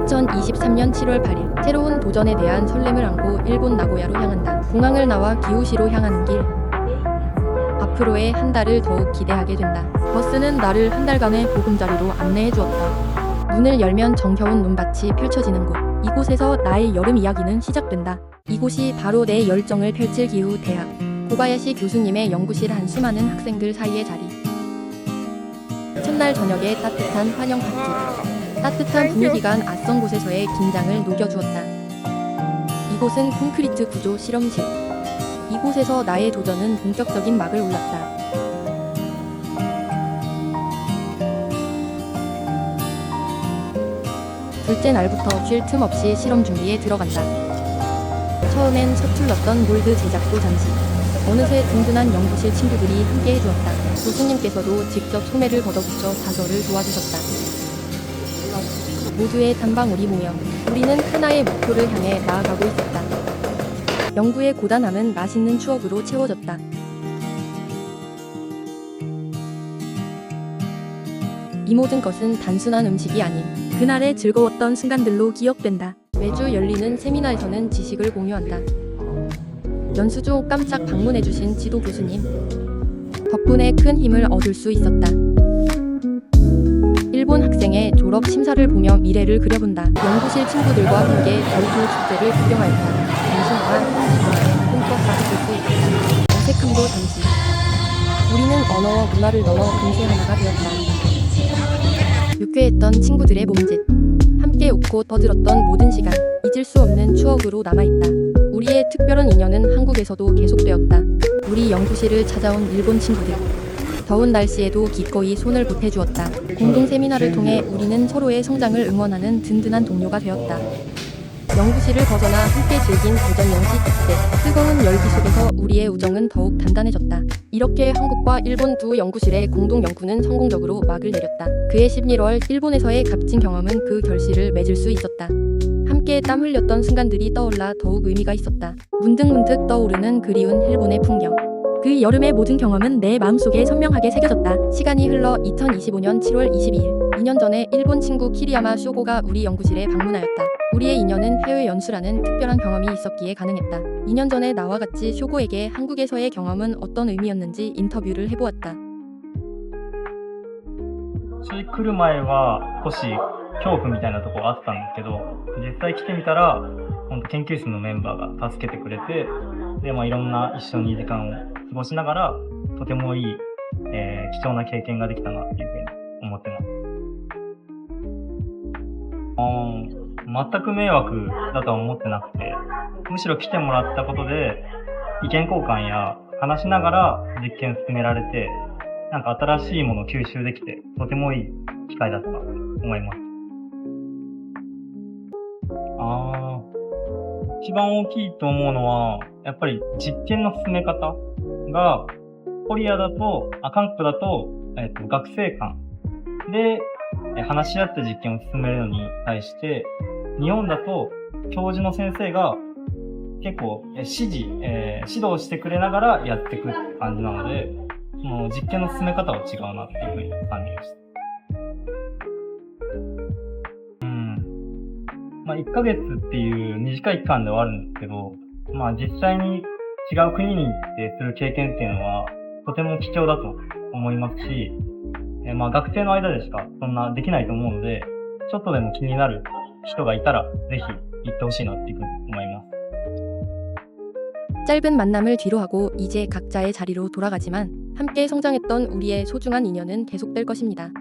2023년 7월 8일 새로운 도전에 대한 설렘을 안고 일본 나고야로 향한다. 공항을 나와 기우시로 향하는 길. 앞으로의 한 달을 더욱 기대하게 된다. 버스는 나를 한 달간의 보금자리로 안내해 주었다. 문을 열면 정겨운 논밭이 펼쳐지는 곳. 이곳에서 나의 여름 이야기는 시작된다. 이곳이 바로 내 열정을 펼칠 기후 대학. 고바야시 교수님의 연구실 한 수많은 학생들 사이의 자리. 첫날 저녁에 따뜻한 환영 파티. 따뜻한 분위기가 낯선 곳에서의 긴장을 녹여주었다. 이곳은 콘크리트 구조 실험실. 이곳에서 나의 도전은 본격적인 막을 올랐다. 둘째 날부터 쉴 틈 없이 실험 준비에 들어간다. 처음엔 서툴렀던 몰드 제작도 잠시. 어느새 든든한 연구실 친구들이 함께 해주었다. 교수님께서도 직접 소매를 걷어붙여 자서를 도와주셨다. 모두의 단방울이 모여 우리는 하나의 목표를 향해 나아가고 있었다. 연구의 고단함은 맛있는 추억으로 채워졌다. 이 모든 것은 단순한 음식이 아닌 그날의 즐거웠던 순간들로 기억된다. 매주 열리는 세미나에서는 지식을 공유한다. 연수 중 깜짝 방문해주신 지도 교수님 덕분에 큰 힘을 얻을 수 있었다. 일본 학생의 졸업 심사를 보며 미래를 그려본다. 연구실 친구들과 함께 전투 축제를 구경하였다. 단순한 한국어에 꿈꿔 쌓아볼 수 있었다. 어색함도 잠시. 우리는 언어와 문화를 넘어 공세 하나가 되었다. 유쾌했던 친구들의 몸짓. 함께 웃고 떠들었던 모든 시간. 잊을 수 없는 추억으로 남아있다. 우리의 특별한 인연은 한국에서도 계속되었다. 우리 연구실을 찾아온 일본 친구들. 더운 날씨에도 기꺼이 손을 보태주었다. 공동 세미나를 통해 우리는 서로의 성장을 응원하는 든든한 동료가 되었다. 연구실을 벗어나 함께 즐긴 대전 연시 축제. 뜨거운 열기 속에서 우리의 우정은 더욱 단단해졌다. 이렇게 한국과 일본 두 연구실의 공동 연구는 성공적으로 막을 내렸다. 그해 11월 일본에서의 값진 경험은 그 결실을 맺을 수 있었다. 함께 땀 흘렸던 순간들이 떠올라 더욱 의미가 있었다. 문득문득 떠오르는 그리운 일본의 풍경. 그 여름의 모든 경험은 내 마음속에 선명하게 새겨졌다. 시간이 흘러 2025년 7월 22일 2년 전에 일본 친구 키리야마 쇼고가 우리 연구실에 방문하였다. 우리의 인연은 해외 연수라는 특별한 경험이 있었기에 가능했다. 2년 전에 나와 같이 쇼고에게 한국에서의 경험은 어떤 의미였는지 인터뷰를 해보았다. 正直来る前は少し恐怖みたいなところあったんですけど、実際来てみたら本当研究室のメンバーが助けてくれて、でいろんな一緒に時間を過ごしながらとてもいい、貴重な経験ができたなっていうふうに思ってます。全く迷惑だとは思ってなくて、むしろ来てもらったことで意見交換や話しながら実験進められて、なんか新しいものを吸収できてとてもいい機会だったと思います。一番大きいと思うのはやっぱり実験の進め方がコリアだと韓国だと、学生間で話し合って実験を進めるのに対して、日本だと教授の先生が結構指導してくれながらやっていくって感じなので、その実験の進め方は違うなっていうふうに感じました。1ヶ月っていう短い期間ではあるんですけど、実際に違う国に行ってする経験っていうのはとても貴重だと思いますし、学生の間でしかそんなできないと思うので、ちょっとでも気になる人がいたらぜひ行ってほしいなっていうふうに思います。 짧은 만남을 뒤로하고 이제 각자의 자리로 돌아가지만 함께 성장했던 우리의 소중한 인연은 계속될 것입니다.